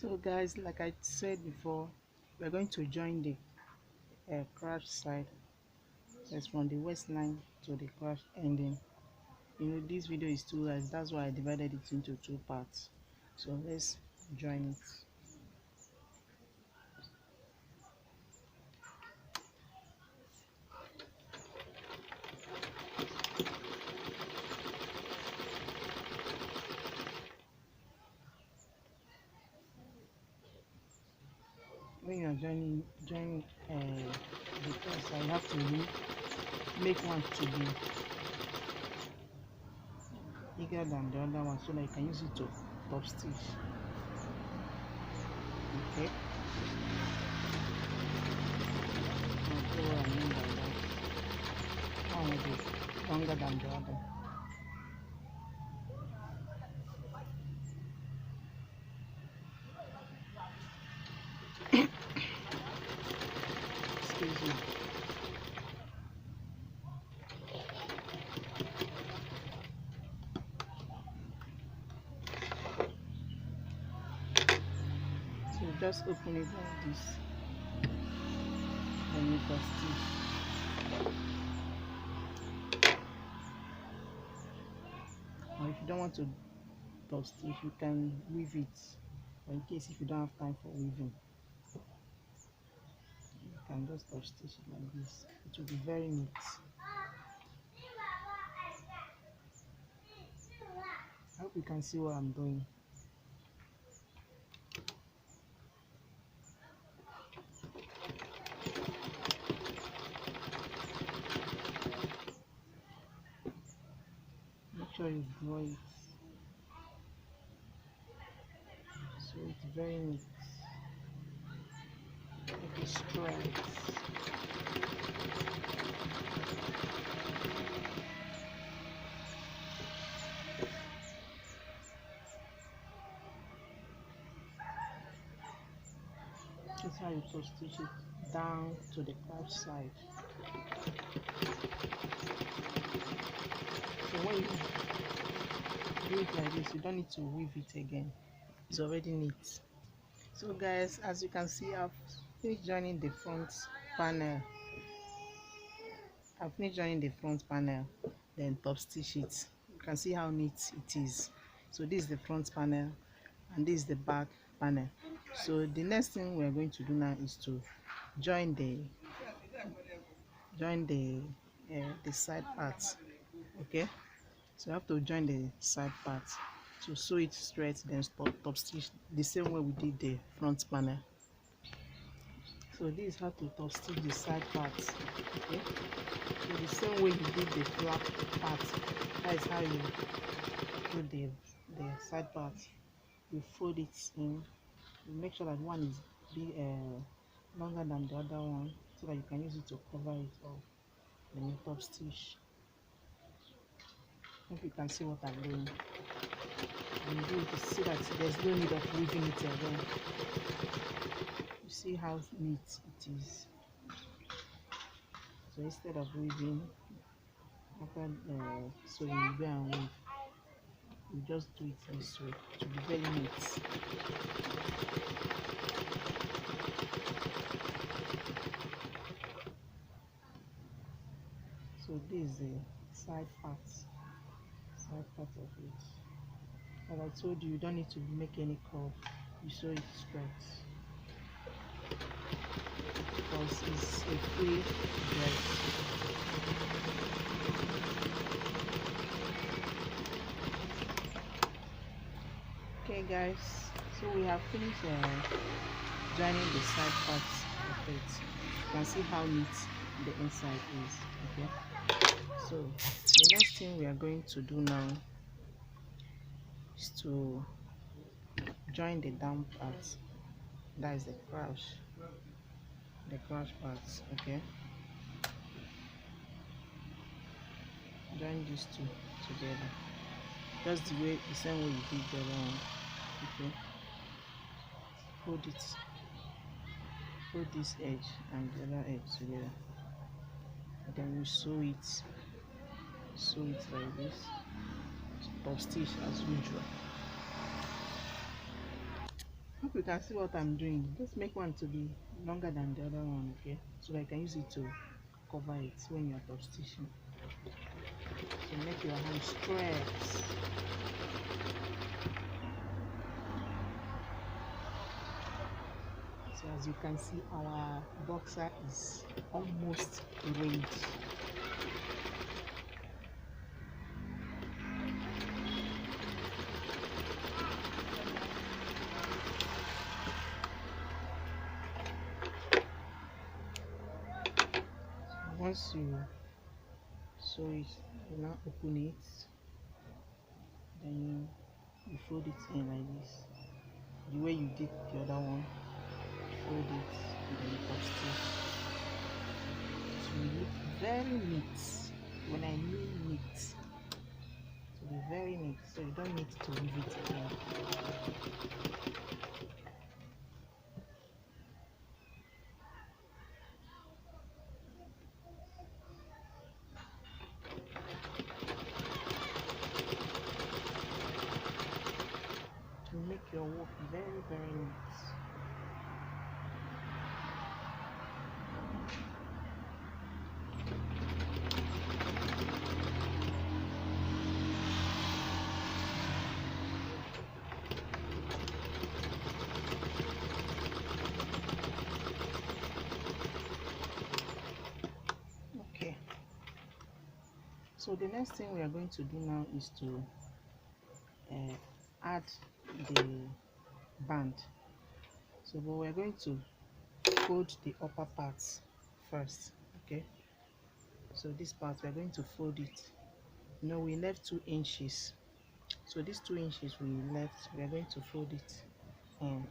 So guys, like I said before, we're going to join the crash side. It's from the waistline to the crash ending. This video is two large, that's why I divided it into two parts. So let's join it. When you are joining the crash side, you have to make one to be bigger than the other one so that you can use it to top stitch. Okay. Okay, what I mean by that. One will be longer than the other. Excuse me. So just open it like this, and you can stitch. Or if you don't want to top stitch, you can weave it. Or in case if you don't have time for weaving, you can just top stitch it like this. It will be very neat. I hope you can see what I'm doing. Make sure you draw it so it's very neat. Like the stripes. This is how you top stitch it down to the crash side. So when you do it like this, you don't need to weave it again. It's already neat. So guys, as you can see, I've finished joining the front panel. Then top stitch it. You can see how neat it is. So this is the front panel and this is the back panel. So the next thing we are going to do now is to join the side parts. Okay, so you have to join the side parts to sew it straight, then top stitch the same way we did the front panel. So this is how to top stitch the side parts. Okay, so the same way you did the flap part, that is how you do the side parts. You fold it in, you make sure that one is longer than the other one so that you can use it to cover it up. Then you top stitch. Hope you can see what I'm doing. And you do it to see that there's no need of weaving it again. You see how neat it is. So instead of weaving, after sewing, you go and weave. You just do it this way to be very neat. So this is the side part of it. As I told you, you don't need to make any curve. You sew it straight because it's a free dress. Okay guys, so we have finished joining the side parts of it. You can see how neat the inside is. Okay, so the next thing we are going to do now is to join the down part, that is the crash parts. Okay, join these two together just the same way you did the other one. Okay, hold this edge and the other edge together, then you sew it like this, top stitch as usual. hope you can see what I'm doing. Just make one to be longer than the other one, okay? So that I can use it to cover it when you're top stitching. So make your hand stretch. So as you can see, our boxer is almost ready. Once you sew it, you now open it, then you fold it in like this, the way you did the other one. Fold it and then you top stitch. So you look very neat. When I mean neat, to be very neat, so you don't need to leave it again. To make your work very, very neat. Okay. So the next thing we are going to do now is to add the band. So but we're going to fold the upper parts first, okay? So this part we're going to fold it. You know, we left 2 inches, so these 2 inches we left, we are going to fold it in.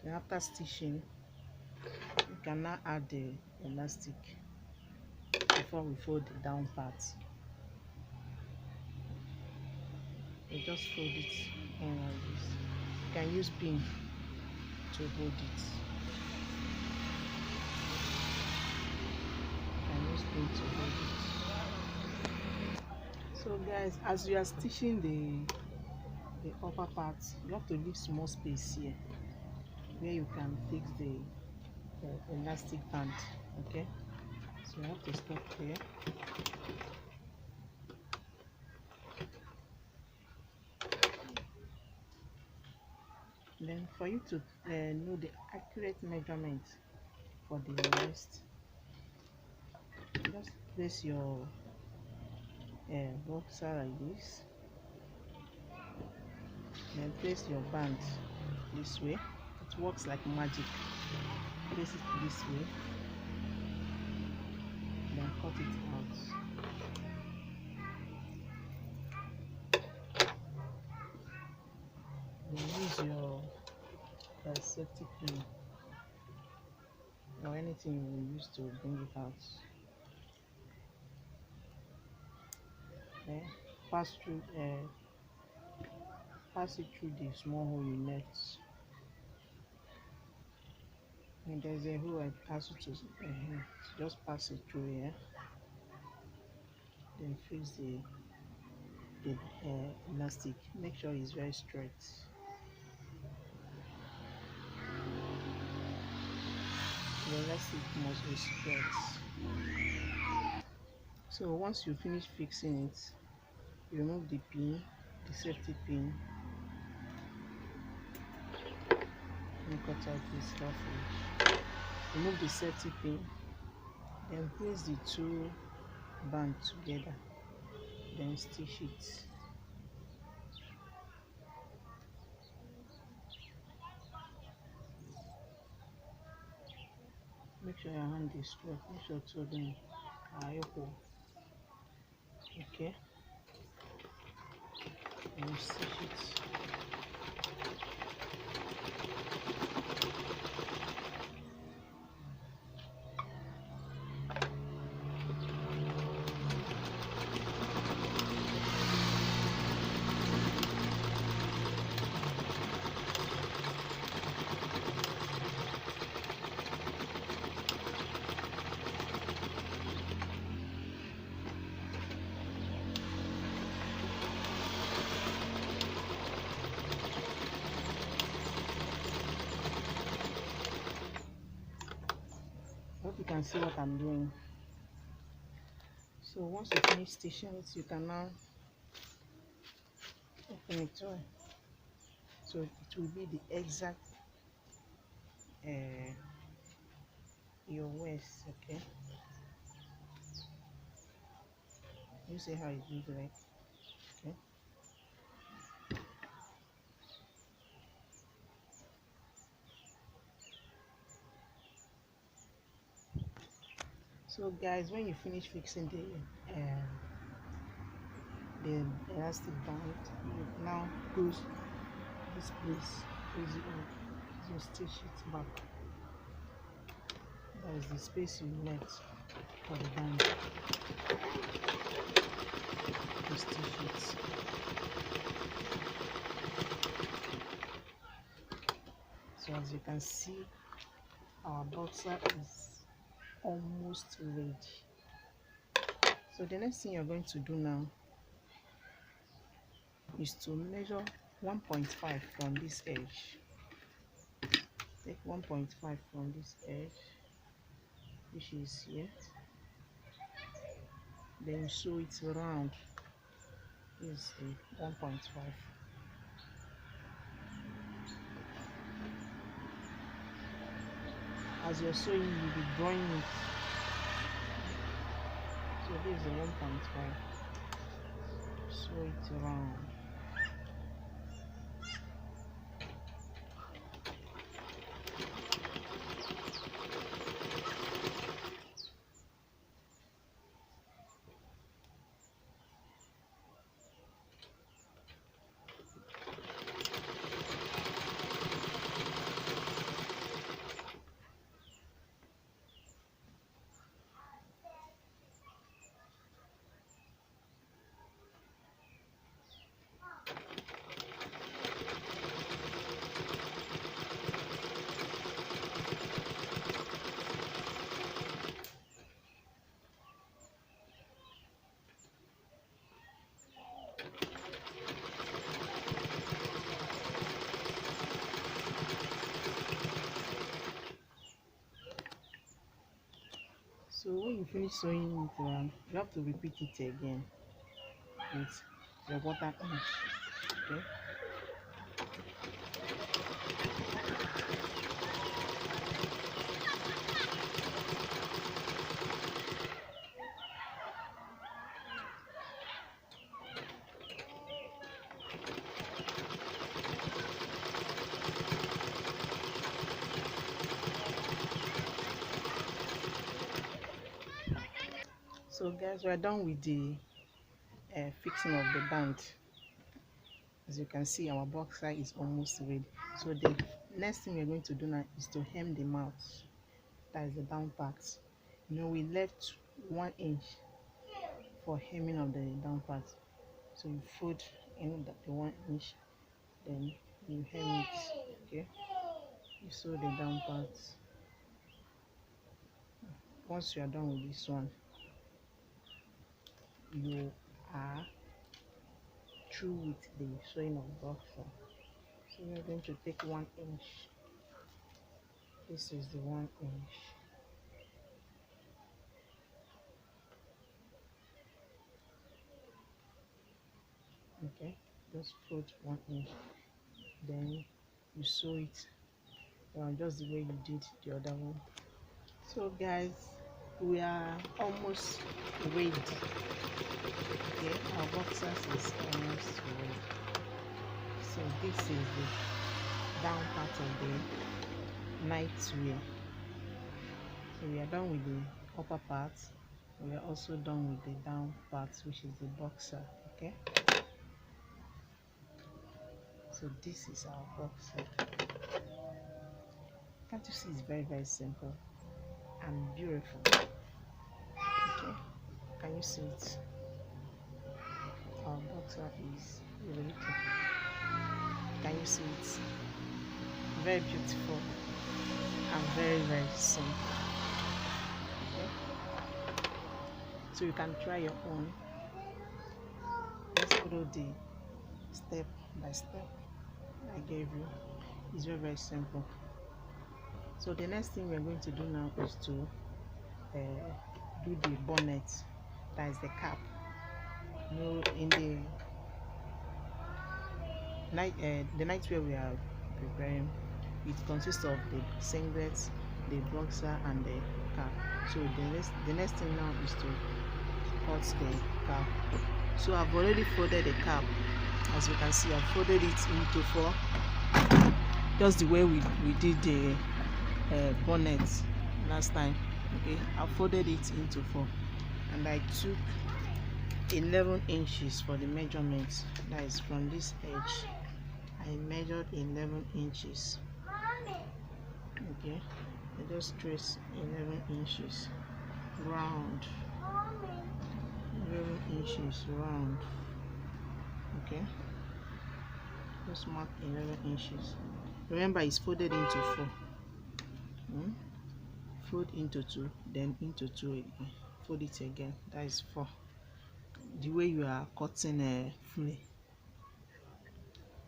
Then after stitching, you can now add the elastic before we fold the down part. You just fold it in like this. You can use pin to hold it. You can use pin to hold it. So guys, as you are stitching the upper part, you have to leave small space here where you can fix the elastic band, okay? So you have to stop there. Then for you to know the accurate measurement for the waist, just place your boxer like this, then place your band this way. It works like magic. Place it this way, then cut it out. Then use your safety pin or anything you will use to bring it out. Then pass it through the small hole you left. And there's a hole I asked you to just pass it through here. Then fix the elastic. Make sure it's very straight. The elastic must be straight. So once you finish fixing it, you remove the pin, the safety pin, and cut out this halfway. Remove the safety pin, then place the 2 bands together, then stitch it. Make sure your hand is straight. Make sure 2 of them are equal. Okay, and stitch it. can see what I'm doing. So once you finish stitching it, you can now open it up. So it will be the exact your waist. Okay, you see how it looks like. Okay, so guys, when you finish fixing the elastic band, you now close this place, close it up, so stitch it back. That is the space you left for the band. You stitch it. So as you can see, our boxer is almost ready. So the next thing you're going to do now is to measure 1.5 from this edge. Take 1.5 from this edge, which is here. Then you sew it around. This is the 1.5. As you're sewing, you'll be drawing it. So this is the 1.5. Sew it around. So when you finish sewing it around, you have to repeat it again with the 1/4 inch. Okay. So guys, we're done with the fixing of the band. As you can see, our boxer is almost ready. So the next thing we're going to do now is to hem the mouth. That is the down part. You know, we left 1 inch for hemming of the down part. So you fold in the 1 inch, then you hem it. Okay, you sew the down part. Once you are done with this one, you are through with the sewing of boxer. So we are going to take 1 inch. This is the 1 inch. Okay, just fold 1 inch, then you sew it just the way you did the other one. So guys, we are almost ready. Okay, our boxers is almost ready. So this is the down part of the night wear. So we are done with the upper part. We are also done with the down part, which is the boxer. Okay, so this is our boxer. Can't you see? It's very, very simple and beautiful. Okay, can you see it? Our boxer is ready. Can you see it? Very beautiful and very, very simple. Okay, so you can try your own. Let's follow the step by step I gave you. It's very, very simple. So the next thing we're going to do now is to do the bonnet, that is the cap. You know, in the nightwear we are preparing, it consists of the singlet, the boxer, and the cap. So the next thing now is to cut the cap. So I've already folded the cap. As you can see, I've folded it into 4, just the way we did the bonnet last time. Okay, I folded it into 4, and I took 11 inches for the measurement. That is from this edge, I measured 11 inches. Okay, I just trace 11 inches round, 11 inches round. Okay, just mark 11 inches. Remember, it's folded into 4. Fold into 2, then into 2 again, fold it again, that is 4. The way you are cutting a flea.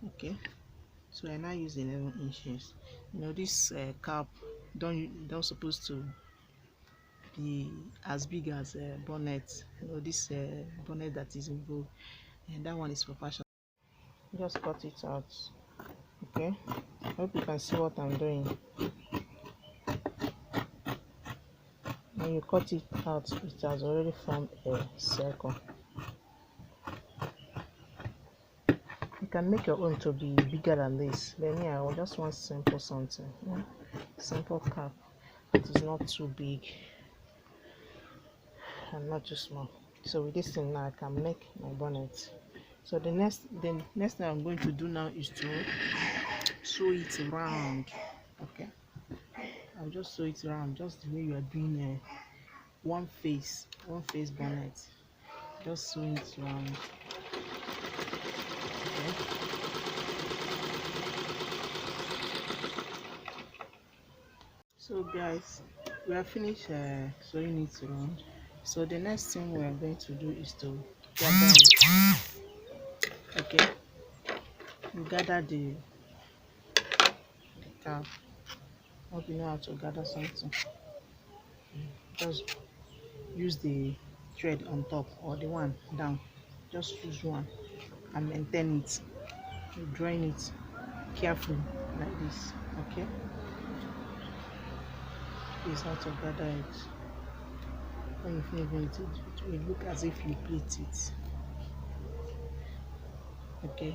Okay, so I now use 11 inches. You know, this cap don't supposed to be as big as bonnet. You know, this bonnet that is involved, and that one is for fashion. Just cut it out. Okay, I hope you can see what I'm doing. When you cut it out, it has already formed a circle. You can make your own to be bigger than this. Then yeah, I just want simple something. Simple cap. It is not too big and not too small. So with this thing now, I can make my bonnet. So the next thing I'm going to do now is to sew it round. Okay, I'll just sew it round, just the way you are doing one face bonnet. Just sew it round. Okay. So guys, we have finished sewing it around. So the next thing we are going to do is to gather it. Okay, you gather the cap. Hope you know how to gather something. Just use the thread on top or the one down. Just use one and maintain it. You join it carefully like this. Okay, this is how to gather it. When you finish doing it, it will look as if you plait it. Okay.